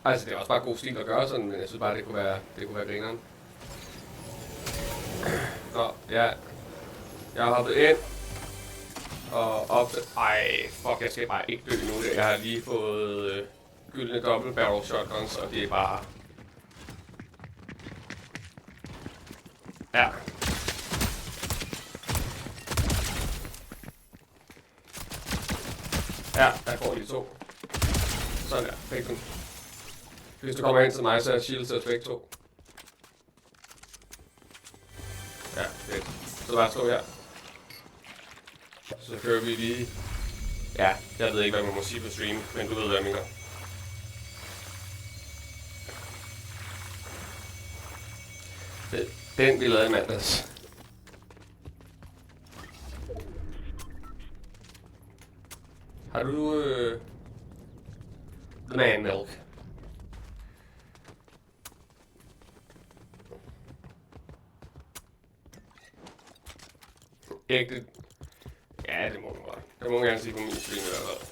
Altså, det er også bare god stil at gøre sådan, men jeg synes bare, det kunne være grineren. Nå, ja. Jeg har hoppet ind. Og op til... Ej, fuck, jeg skal bare ikke dø nu. Jeg har lige fået gyldne double barrel shotguns, og det er bare... Ja. Ja, jeg får lige 2. Sådan der, fik den. Hvis du kommer ind til mig, så er shield til begge 2. Ja, fedt. Så bare stå her. Så kører vi lige... Ja, jeg ved ikke, hvad man må sige på stream, men du ved, hvad jeg mener. Den vi lavede i mandags. Har du The Man Milk? Ægte? Ja, det må du godt. Det må man gerne sige på min stream i hvert fald.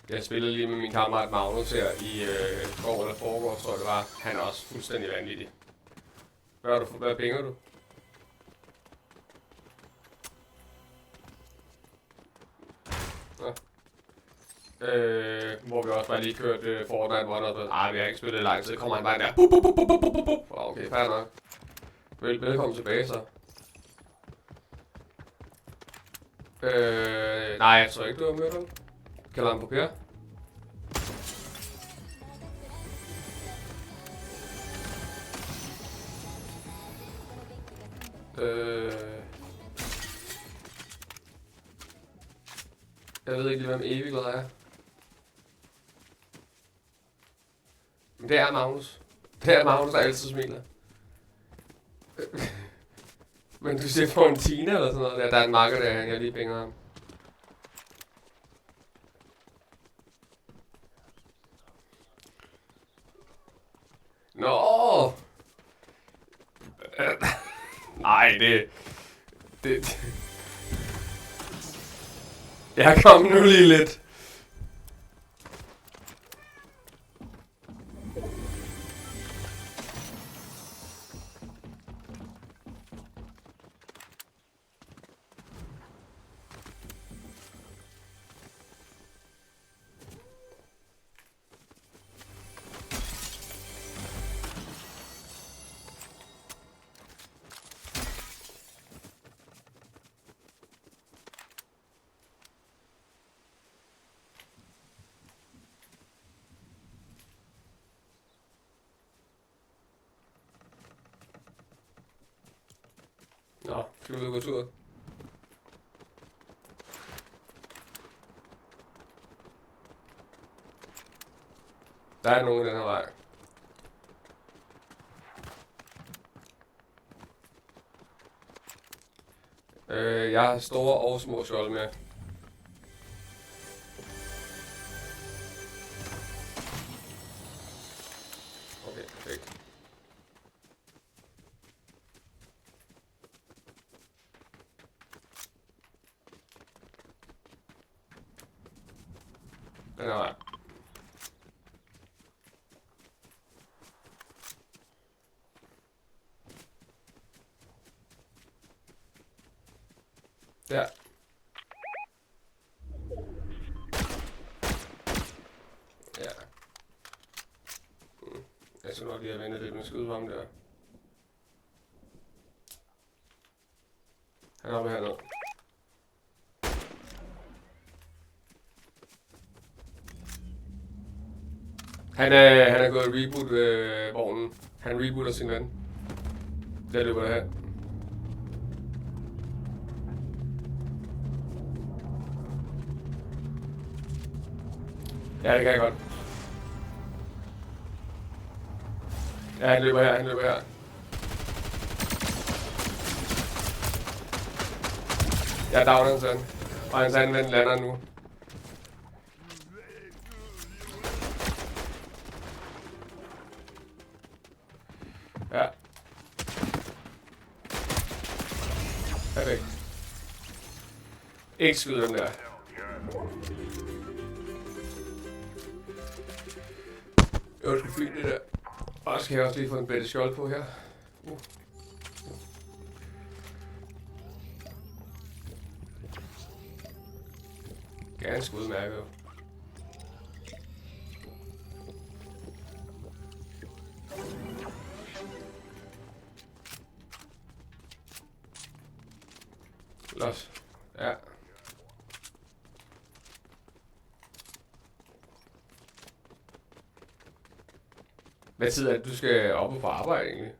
Jeg spillede lige med min kammerat Magnus her i går eller foregårs, tror jeg det var. Han er også fuldstændig vanvittig. Hvad pinger du? Hvor vi også bare lige kørte Fortnite, hvor der var, vi har ikke spillet lang tid, kommer han bare der, bup, bup, bup, bup, bup, bup. Okay, fair nok. Velkommen tilbage så. Nej, jeg tror ikke, du har mødt ham. Kalder han på Per? Jeg ved ikke lige, hvem Eviglad er. Men det er Magnus. Det er Magnus, der altid smiler. Men du siger for en Tina eller sådan noget der. Der er en marker der, jeg lige pinger ham. Nå! Nej, det... Jeg kom nu lige lidt. Nå, skal vi ud og gå tur? Der er nogen i den her vej. Jeg har store og små skjold med. Okay, perfekt. Den her vej. Der. Ja. Jeg skal nok lige have ventet lidt med skyde på ham der. Han er oppe hernede. Han er gået reboot vognen. Han rebooter sin ven. Der løber det her. Ja, det kan jeg godt. Ja, han løber her, Jeg downer hans ven. Og hans anden ven lander nu. Ja. Perfekt. Ikke skyde dem der. Det var sgu fint det der. Og så skal jeg også lige få en bedre skjold på her. Ganske udmærket jo. Los. Ja. Hvad tid er det, du skal op og på arbejde egentlig?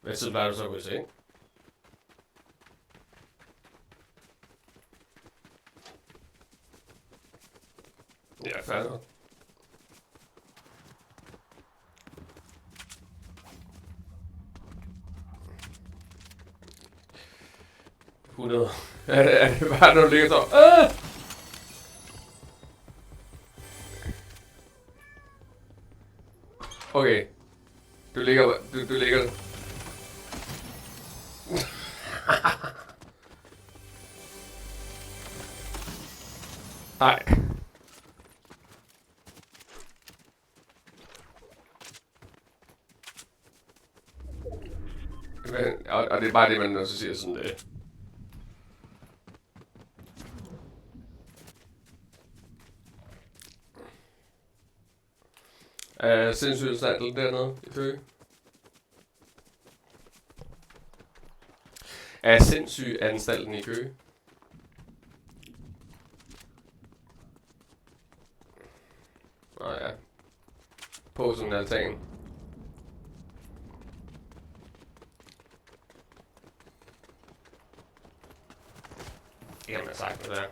Hvad tid plejer du så at gå i seng? Ja, færdig nok. Er det bare, når du ligger så? Okay. Du ligger der. Nej. Og det er bare det, man også siger sådan det. Sindssygeanstalten dernede i Køge. Sindssygeanstalten i Køge. Nå ja. På sådan en altan. Jamen, jeg sagt det der.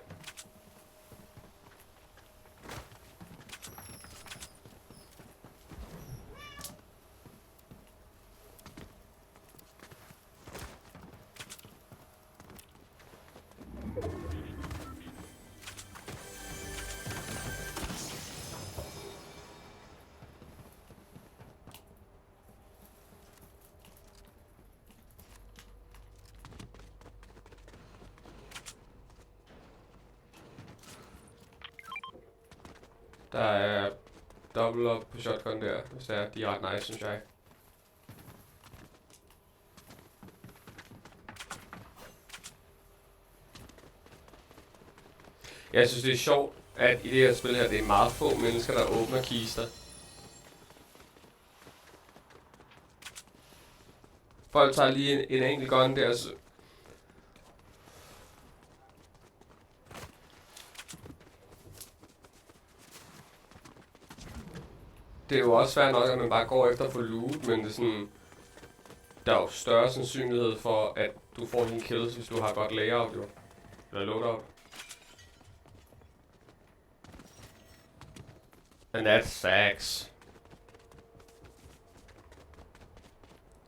Der er double up på shotgun der, hvis det er. De er ret nice, synes jeg. Jeg synes, det er sjovt, at i det her spil her, det er meget få mennesker, der åbner kister. Folk tager lige en enkelt gun der, så det er jo også svært nok, at man bare går efter at få loot, men det er sådan, der er jo større sandsynlighed for, at du får dine kills, hvis du har godt layout, jo. Eller loadout. And that's facts.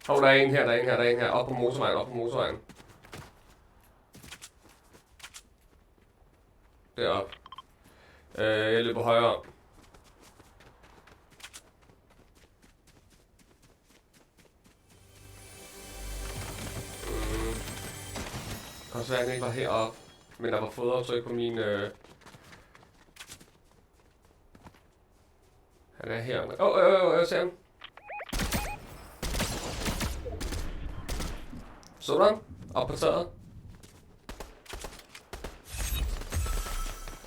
Hov, der er en her. Op på motorvejen. Deroppe. Jeg løber højere om. Kan også være, at den ikke var heroppe, men der var fodaftryk på min... Han er her. Jeg ser ham. Så du ham? Op på taget.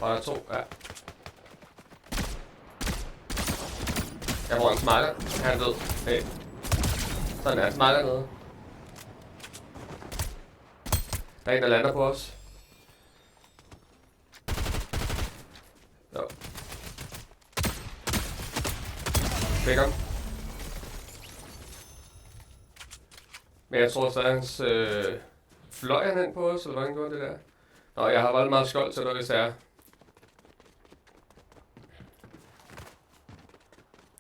Og der er to, ja. Jeg bruger en smarter. Han er død. Hey. Sådan er en smarter nede. Der er en, der lander på os. Jo. Fik ham. Men jeg tror så, at hans fløj han ind på os, eller hvordan går det der? Nå, jeg har valgt meget skjold til dig, hvis jeg er.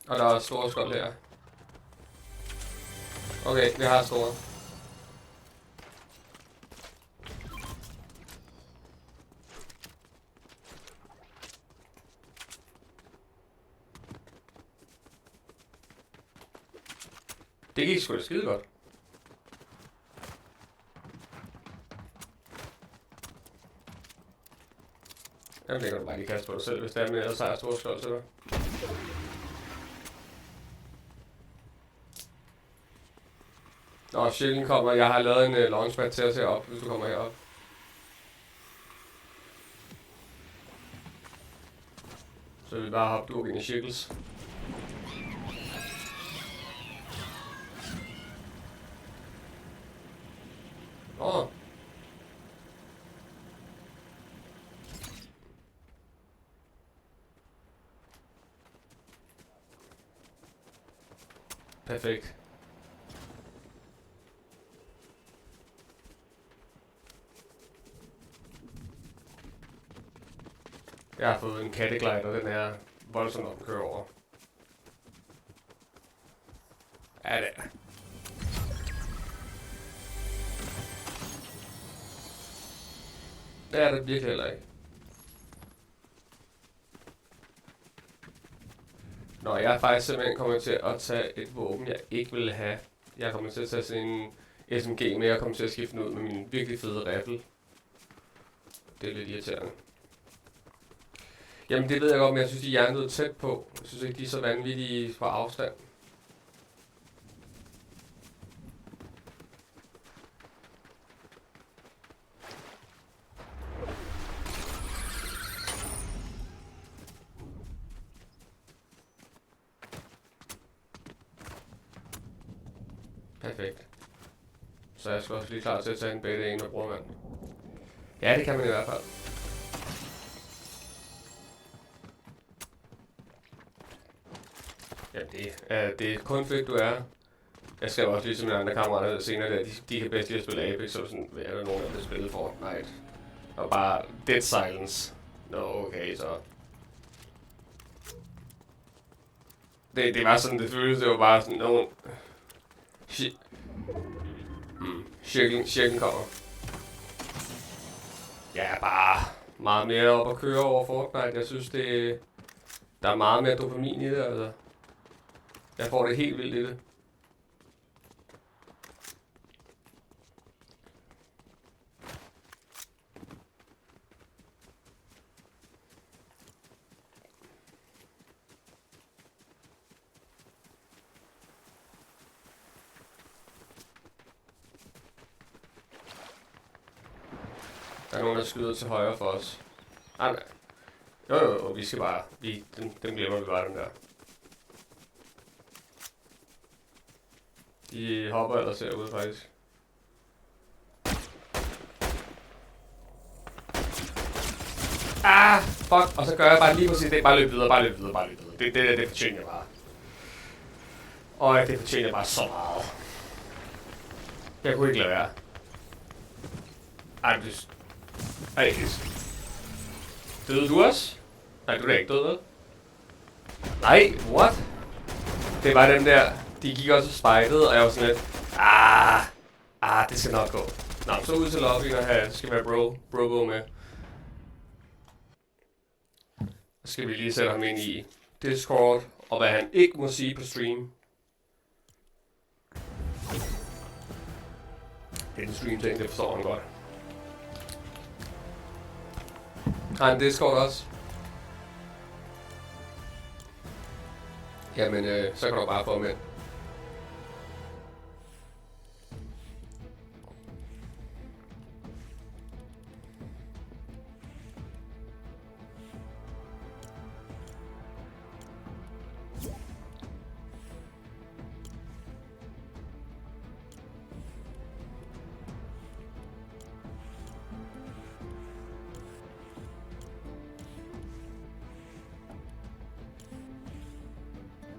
Og der er store skjold her. Okay, vi har store. Det gik sgu da skide godt. Jamen, det kan du bare lige kaste på dig selv, hvis det er med at sejre store skjold til dig. Nå, cirklen kommer. Jeg har lavet en launchpad til os herop, hvis du kommer herop. Så vi bare hoppe du ind i cirkels. Åh. Perfekt. Jeg har fået en katteglider, og den er voldsomt op at køre over. Ja, det er. Det er det virkelig heller ikke. Nå, jeg er faktisk simpelthen kommet til at tage et våben, jeg ikke ville have. Jeg kommer til at tage sådan en SMG med, jeg kommer til at skifte den ud med min virkelig fede riffel. Det er lidt irriterende. Jamen det ved jeg godt, men jeg synes, de er hjernede tæt på. Jeg synes ikke, de er så vanvittige fra afstand. Perfekt. Så jeg skal også lige klar til at tage en beta en med brormand. Ja, det kan man i hvert fald. Ja, det er kun fedt, du er. Jeg skal også ligesom mine andre kammerater senere der, de kan bedst lide at spille Apex, så sådan, er der nogen, der vil spille Fortnite. Og bare dead silence. Nå, okay, så. Det var sådan, det føltes, det var bare sådan, nogen. Cirklen kommer. Ja, bare meget mere op at køre over Fortnite. Jeg synes, der er meget mere dopamin i det, altså. Jeg får det helt vildt i det. Der er nogen, der skyder til højre for os. Nej. Jo, vi skal bare. Dem glemmer vi bare, den der. De hopper ellers herude, faktisk. Ah, fuck. Og så gør jeg bare lige præcis det. Bare løb videre. Det fortjener jeg bare. Og det fortjener jeg bare så meget. Jeg kunne ikke lade være. Ej, døde du også? Nej, du er da ikke død, vel? Nej, what? Det var dem der. De gik også og spejlede, og jeg var sådan lidt. Det skal nok gå. Nå, så ud til lobbyen og skal være bro med. Så skal vi lige sætte ham ind i Discord, og hvad han ikke må sige på stream. Det er en stream ting, det forstår han godt. Har han Discord også? Jamen, så kan du bare få med.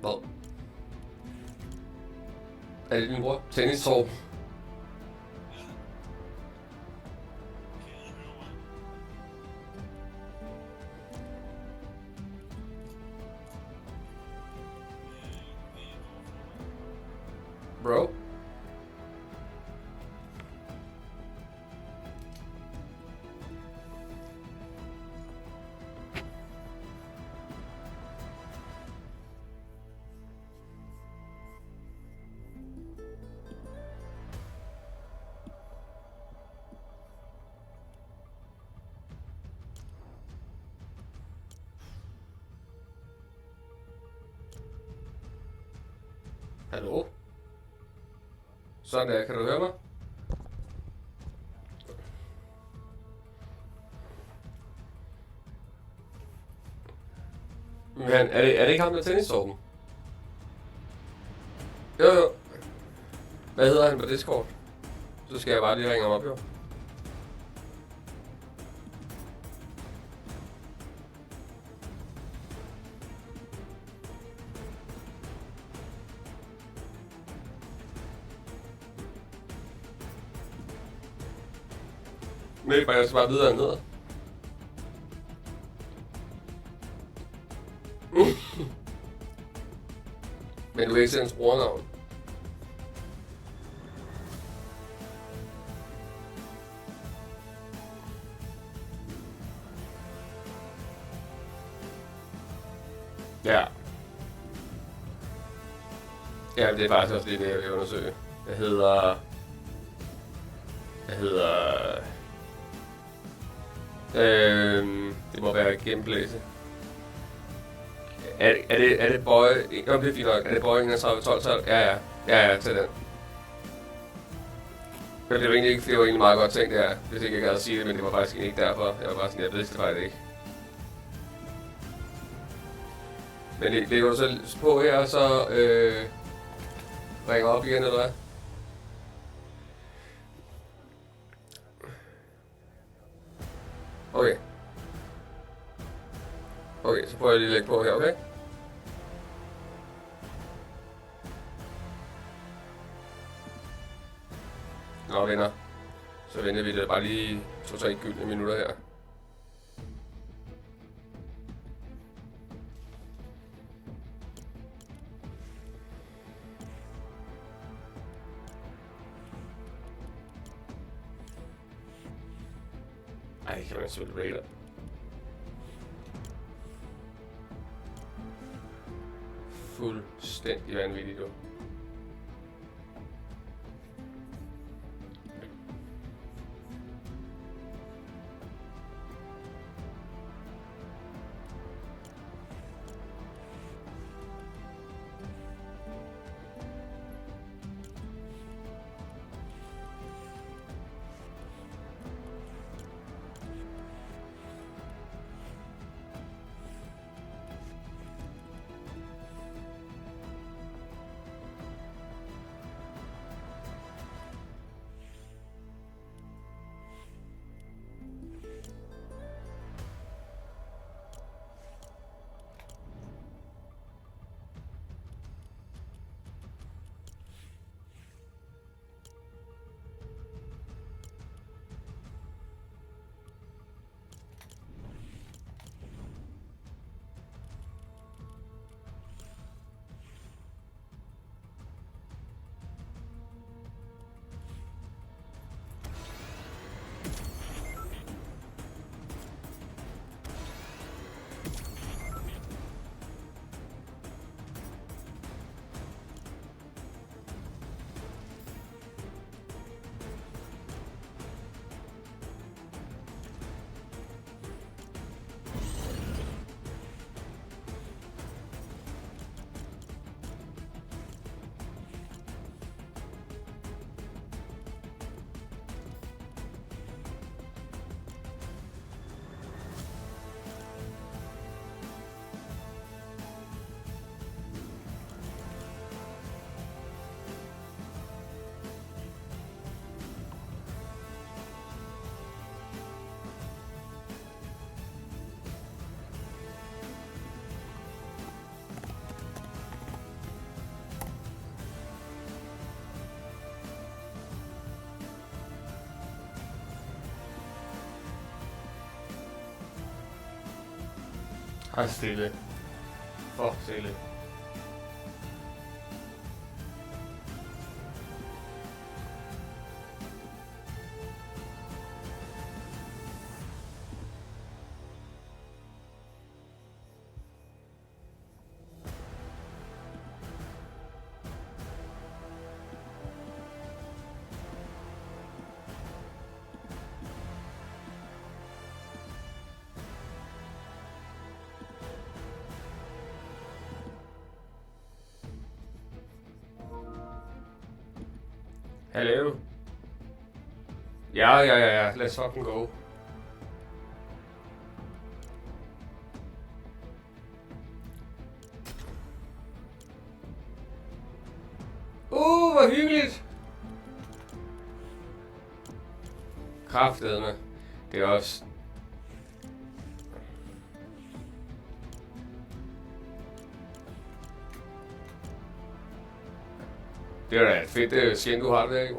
Hvad? Er det din bror? Tennis-tår? Bro? Hallo? Sådan der, kan du høre mig? Men er det ikke ham med tennistorben? Jo. Hvad hedder han på Discord? Så skal jeg bare lige ringe ham op, jo. Men jeg skal bare videre ned. Men du kan ikke se hans brugernavn. Ja. Ja, det er faktisk også det, jeg vil undersøge. Jeg hedder... Det må være Gameplace. Er det Boy... Jo, det er fint nok. Er det Boy 3112? Ja, til den. Men det var egentlig ikke, det var egentlig meget godt tænkt, ja. Hvis ikke jeg gad at sige det, men det var faktisk ikke derfor. Jeg var bare sådan, jeg vidste det faktisk ikke. Men det kan du så på her, så ringer op igen, eller hvad? Okay. Okay, så prøver jeg lige at lægge på her, okay? Nå, venner. Så venter vi det bare lige 2-3 gyldne minutter her. Ej, kan man selvfølgelig raider. Fuldstændig vanvittigt, du. Hej stille. For stille. Hello. Ja. Let's fucking go. Hvor hyggeligt. Kraftedeme. Det er også... Det er da et fedt skin, du har der, ikke?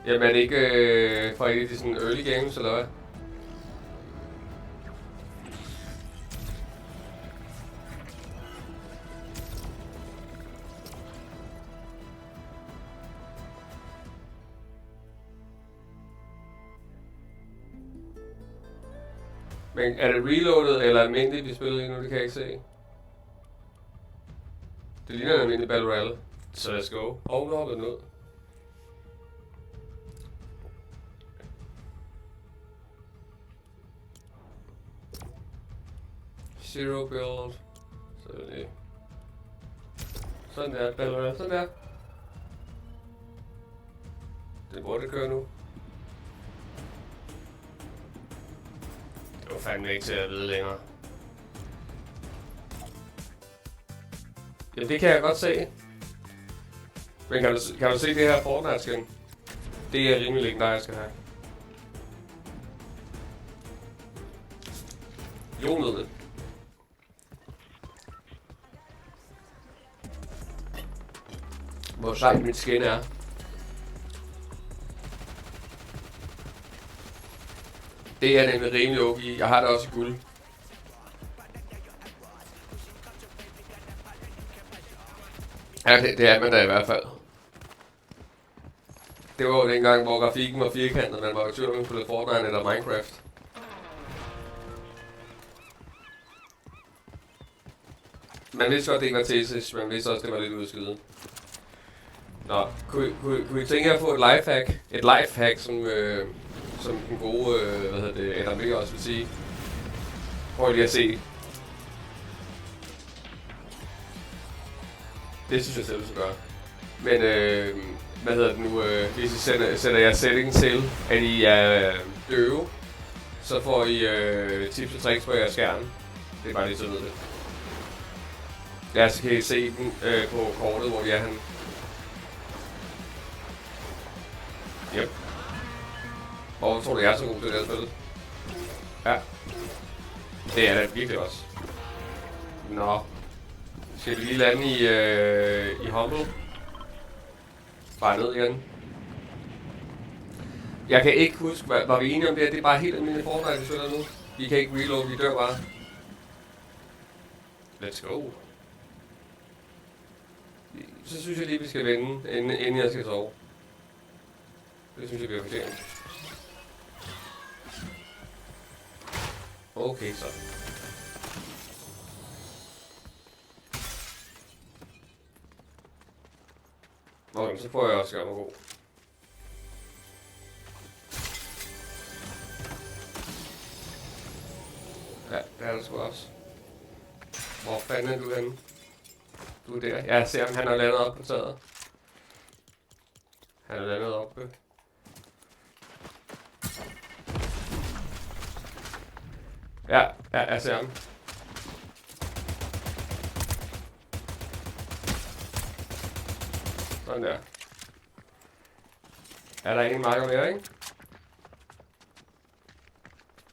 Jamen er det ikke fra et af de sådan early games, eller hvad? Men er det reloadet eller almindeligt, vi spiller lige nu? Det kan jeg ikke se. Det ligner en almindelig Battle Royale. Så let's go. Nu hopper den ud. Zero build. Sådan der, Battle Royale. Sådan der. Det burde køre nu. Det var fandme ikke til at vide længere. Ja, det kan jeg godt se. Men kan du se det her Fortnite-skin? Det er rimelig legendarisk at have. Jon ved det. Hvor sejt mit skin er. Det er nemlig rimelig okay. Jeg har det også i guld. Ja, det er man da i hvert fald. Det var jo dengang, hvor grafikken var firkantet, man var jo tvivl om, på det Fortnite eller Minecraft. Man vidste godt, det ikke var tesis, man vidste også, det var lidt udskydet. Nå, kunne I tænke jer at få et lifehack? Et lifehack, som den gode, Adam Viggo også vil sige. Prøv lige at se. Det synes jeg selv, du skal gøre. Men, hvis I sætter jeres setting til, at I er døve, så får I tips og tricks på jeres skærm. Det er bare lige så ved det. Ja, så kan I se den på kortet, hvor de er henne. Yep. Og hvor tror du, jeg er så god til det her spil? Ja. Det er det virkelig også. Nå. Skal vi lige lande i Humble? Bare ned igen. Jeg kan ikke huske, var vi enige om det? Det er bare helt almindeligt Fortnite, vi spiller nu. Vi kan ikke reload, vi dør bare. Let's go. Så synes jeg lige, vi skal vende, inden jeg skal sove. Det synes jeg bliver fortjent. Okay, så. Okay, så får jeg også gøre mig god. Ja, det er det sgu også. Hvor fanden er du henne? Du er der. Jeg ser, om han har landet op på taget. Han er landet oppe. Ja, jeg ser ham. Sådan der. Er der ingen marker mere, ikke?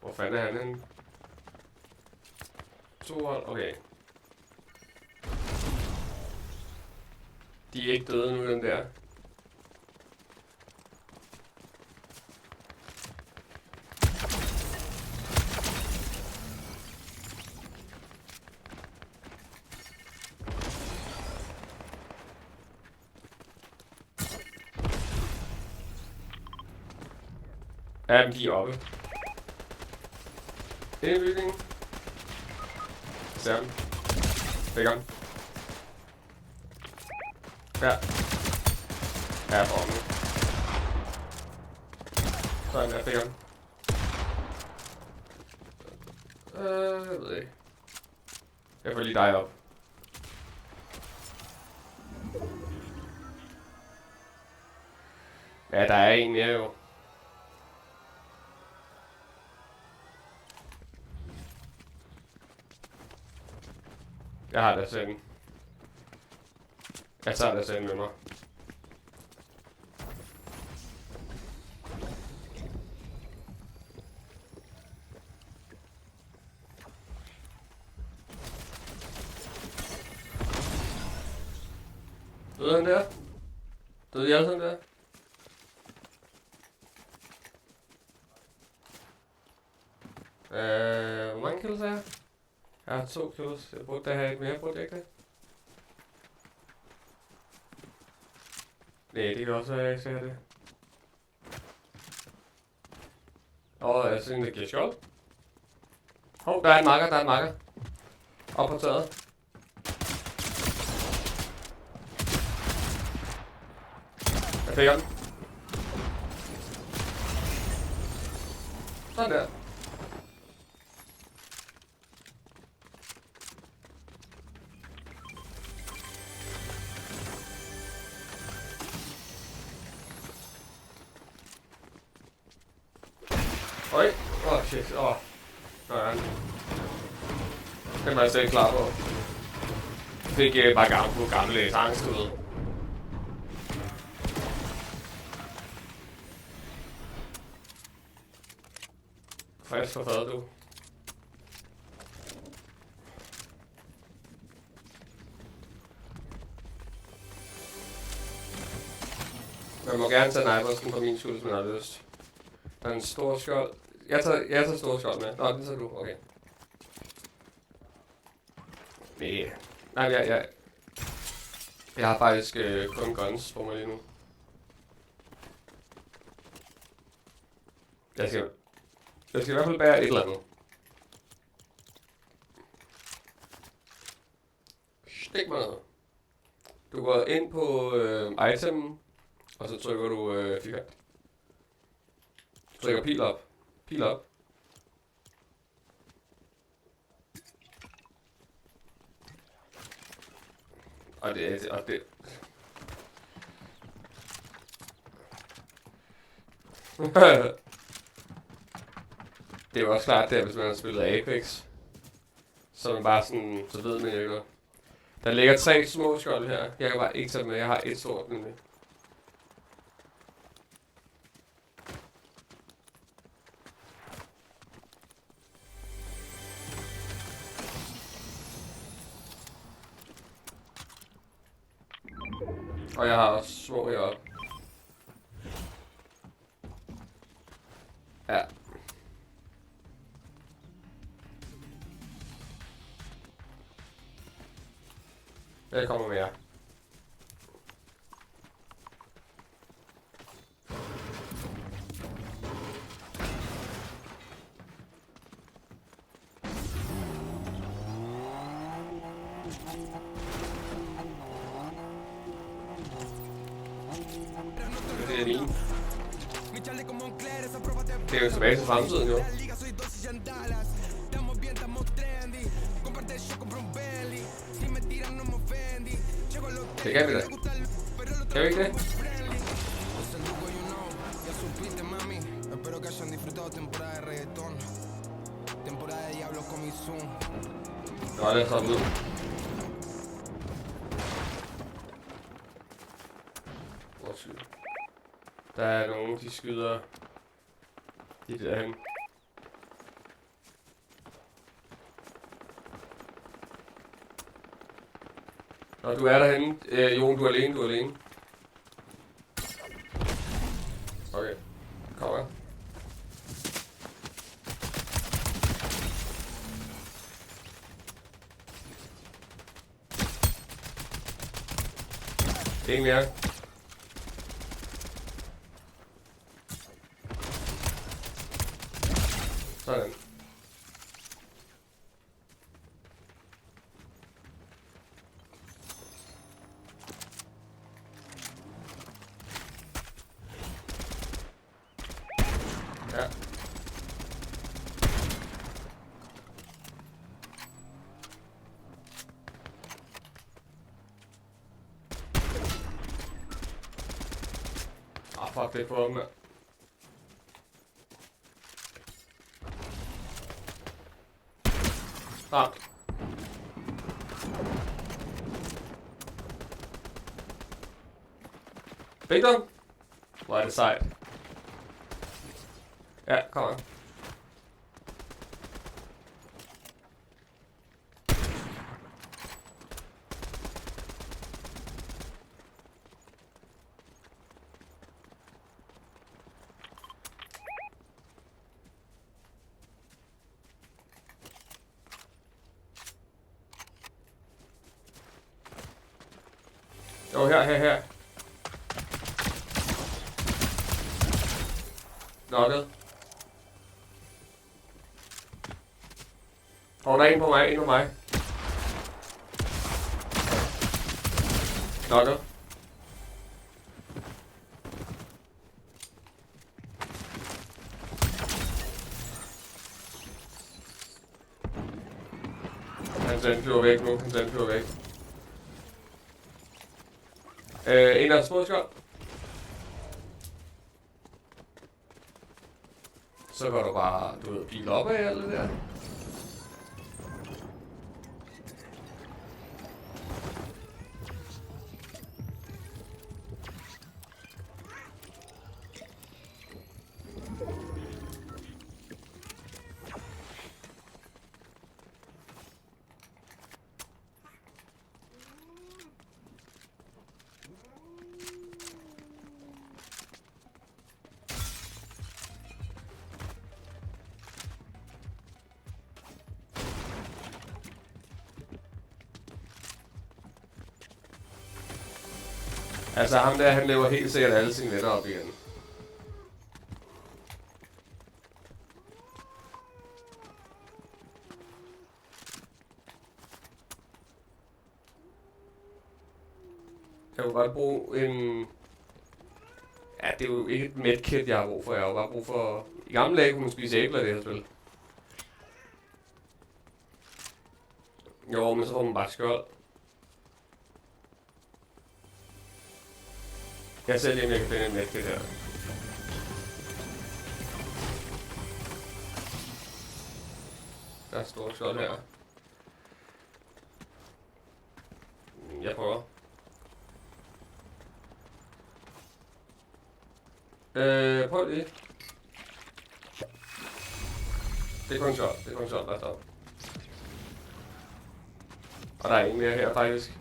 Hvor fanden er han henne? 2 hold, okay. De er ikke døde nu, den der. Ja, de er oppe. Det er bygningen. Ser den. Fik ham. Ja. Ja, for nu. Sådan der, fik ham. Jeg ved ikke. Jeg får lige dig op. Ja, der er en mere jo. Jeg har da sendt. Jeg tager da sendt med mig. Døde han der? Døde de alle sammen der? Hvor mange kills er jeg? Jeg har 2 kills. Jeg burde da have et mere, burde jeg ikke det? Nej, det kan også være, at jeg ikke skal have det. Jeg synes, det giver skjold. Der er en marker, Op på taget. Jeg fik den. Sådan der. Oj. Shit. Sådan. Den var jeg slet ikke klar på. Fik bare gamle angst ud. Frisk for fad, du. Man må gerne tage nejbosten på min skud, hvis man har lyst. Der er en stor skjold. Jeg tager stor skjold med. Nå, den tager du. Okay. Nej, jeg har faktisk kun guns på mig lige nu. Jeg skal i hvert fald bære et eller andet. Stik mig noget. Du går ind på item, og så trykker du firkant. Trykker pil op. Pil op. Og det. Det er jo også klart der, hvis man har spillet Apex. Så man bare sådan, så ved man jo ikke. Der ligger 3 små skjold her. Jeg kan bare ikke tage med, jeg har et stort nemlig. Og jeg har også små heroppe. Ja. Jeg kommer med jer. Det er min. Det er jo tilbage til fremtiden, jo. Det kan vi da. Kan vi ikke det? Nå, det er sådan ud. Der er nogen, de skyder de derhen. Nå, du er derhenne. Jon, du er alene, Okay, kom her. En mere. Sådan. Ja. fuck, det er på ham, mand. Ramt. Victor? Hvor er det sejt. Ja, kom on. Jo, her. Knocket. Der er en på mig, en på mig. Knocket. Han flyver væk nu, han flyver væk. En af små skjold. Så går du bare, du ved, pile op af alt det der. Altså ham der, han lever helt sikkert alle sine venner op igen. Jeg kunne godt bruge en... Ja, det er jo ikke et medkit, jeg har brug for. Jeg har jo bare brug for... I gamle dage kunne man spise æbler i det her spil. Jo, men så får man bare skjold. Jeg ser lige, om jeg kan finde en medkit her. Der er et stort skjold her. Jeg prøver. Prøv lige. Det er kun skjold, der står. Og der er ingen mere her, faktisk.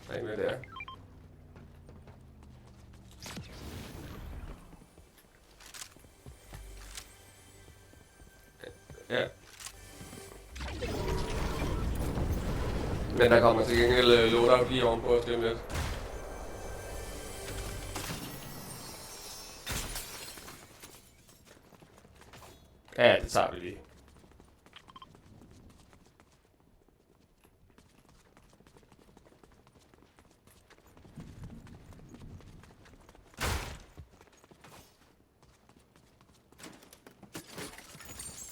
Der er ingen mere der. Ja. Men der kommer til gengæld loadout lige ovenpå os lige om lidt. Ja, det tager vi lige.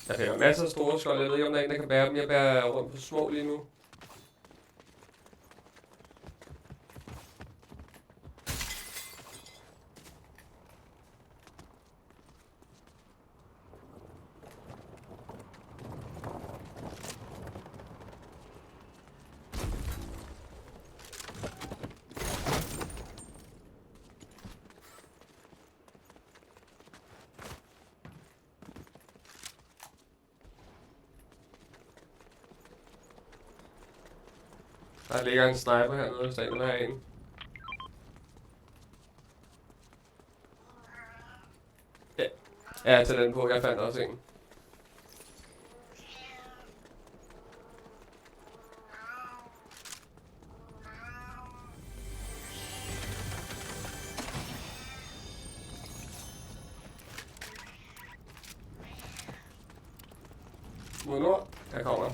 Der finder masser af store skjold. Jeg ved ikke, om der er en, der kan bære dem. Jeg bærer rundt på små lige nu. Der ligger en sniper hernede, hvis der er en, der har en. Ja, tag den på. Jeg fandt også en. Mod nord. Jeg kommer.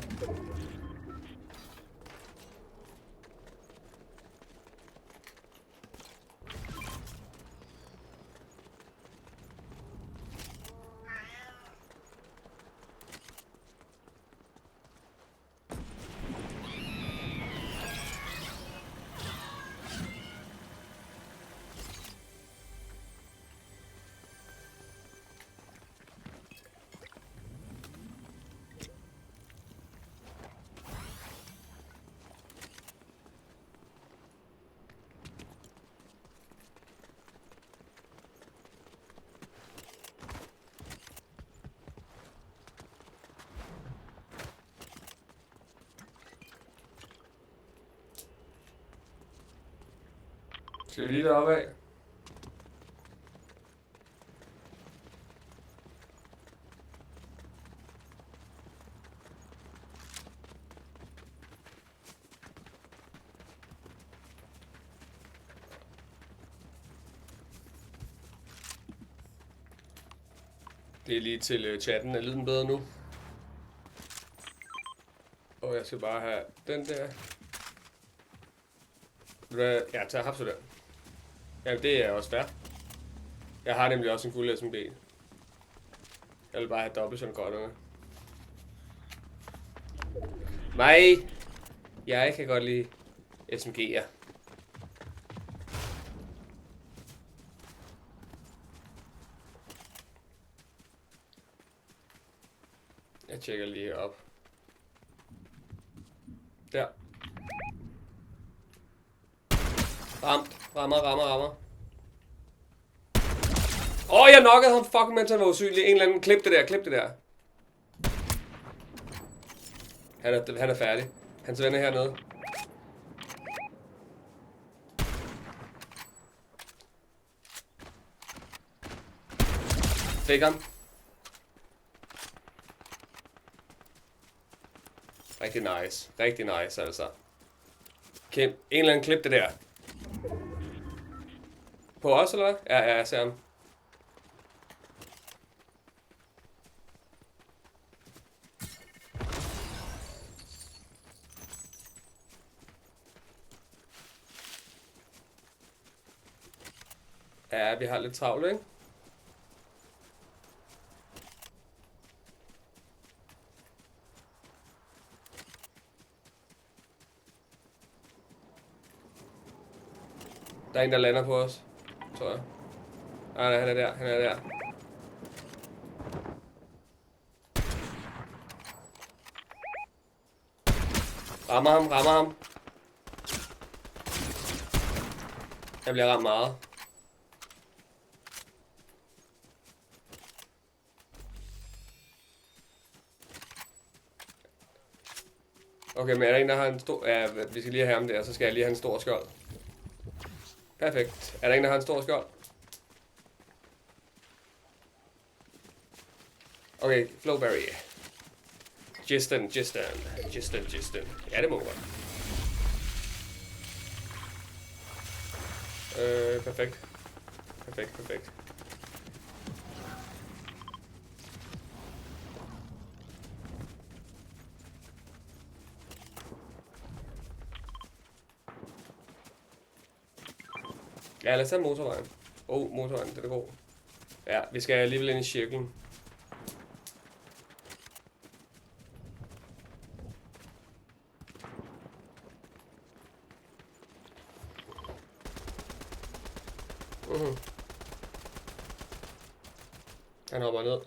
Skal vi lige deroppe af? Det er lige til chatten. Er lyden bedre nu? Og jeg skal bare have den der. Ja, tag hapsu der. Ja, det er også fair. Jeg har nemlig også en fuld SMG. Jeg vil bare have dobbelt sådan godt under. Nej! Jeg kan godt lide SMG'er. Jeg tjekker lige op. Der. Rammer. Jeg knockede ham fucking, mens han var usynlig. En eller anden, klip det der. Han er færdig. Hans ven er hernede. Fik ham. Rigtig nice altså. Okay, en eller anden klip det der. På os eller hvad? Ja, jeg ser ham. Ja, vi har lidt travlt, ikke? Der er en, der lander på os, tror jeg. Nej, han er der. Rammer ham. Jeg bliver ramt meget. Okay, men er der en, der har en stor... Ja, vi skal lige have ham der, så skal jeg lige have en stor skjold. Perfekt. Er der en, der har en stor skjold? Okay, Flowberry. Jisten. Ja, det må godt. Perfekt. Ja, lad os tage motorvejen. Motorvejen, den er god. Ja, vi skal alligevel ind i cirklen. Han hopper ned.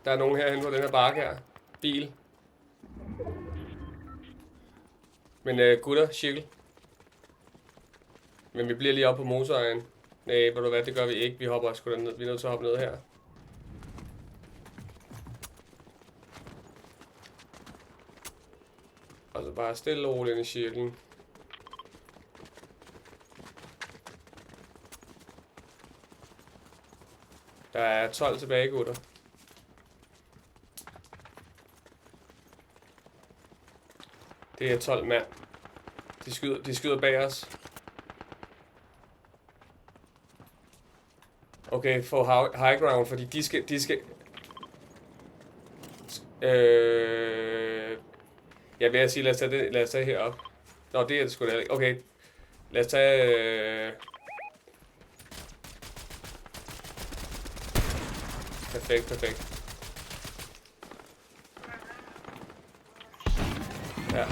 Der er nogen herhen på den her bakke her. Bil. Men gutter, cirkel. Men vi bliver lige oppe på motorvejen. Nej, ved du hvad, det gør vi ikke. Vi hopper sgu ned. Vi er nødt til at hoppe ned her. Og så bare stille og roligt ind i cirklen. Der er 12 tilbage, gutter. Det er 12 mand. De skyder bag os. Okay, få high ground, fordi de skal... Jeg vil sige, lad os tage herop. Nå, det er det sgu da ikke. Okay, lad os tage... Perfekt. Ja.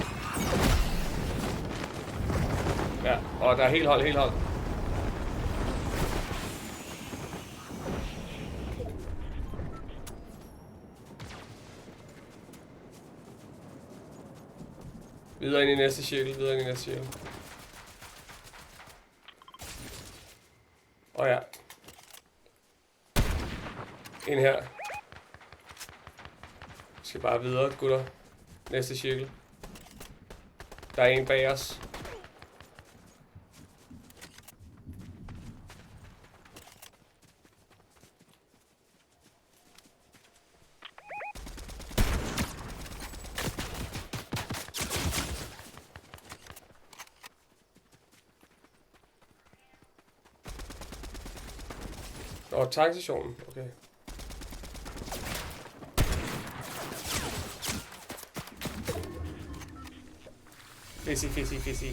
Ja, og der er helt hold. Videre ind i næste cirkel, ja. Ind her. Vi skal bare videre, gutter. Næste cirkel. Der er en bag os. Tankstationen. Okay. Fizzy.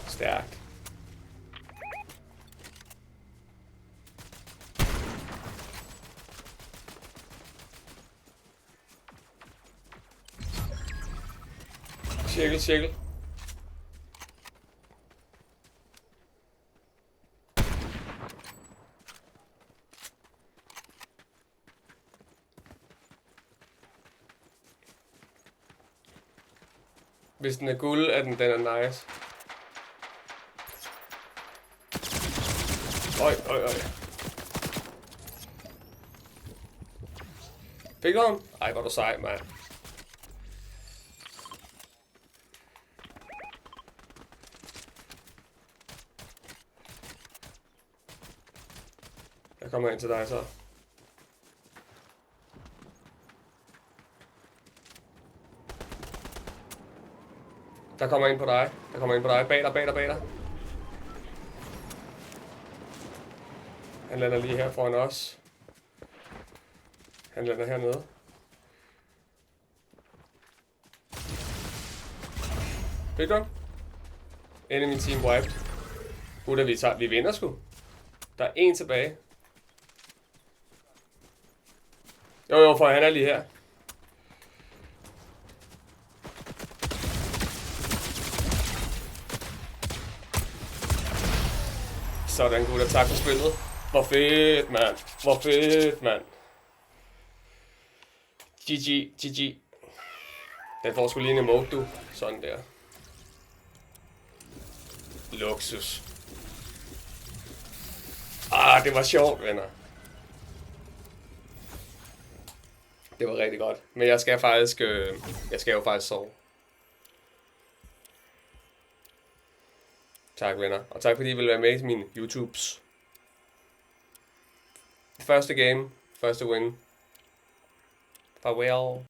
Stærkt. Cirkel. Hvis den er guld, er den er nice. Øj. Fik du ham? Ej, hvor du sej, mand. Jeg kommer ind til dig så. Der kommer ind på dig. Bag dig. Han lander lige her foran os. Han lander hernede. Fik du ham? Enemy team wiped. Gutter, vi vinder sgu. Der er en tilbage. Jo, for han er lige her. Sådan, gutter. Tak for spillet. Hvor fedt, mand. GG. Den får sgu lige en emote, du. Sådan der. Luksus. Det var sjovt, venner. Det var rigtig godt. Men jeg skal jo faktisk sove. Tak, venner. Og tak fordi I ville være med i mine YouTubes. Første game. Første win. Farewell.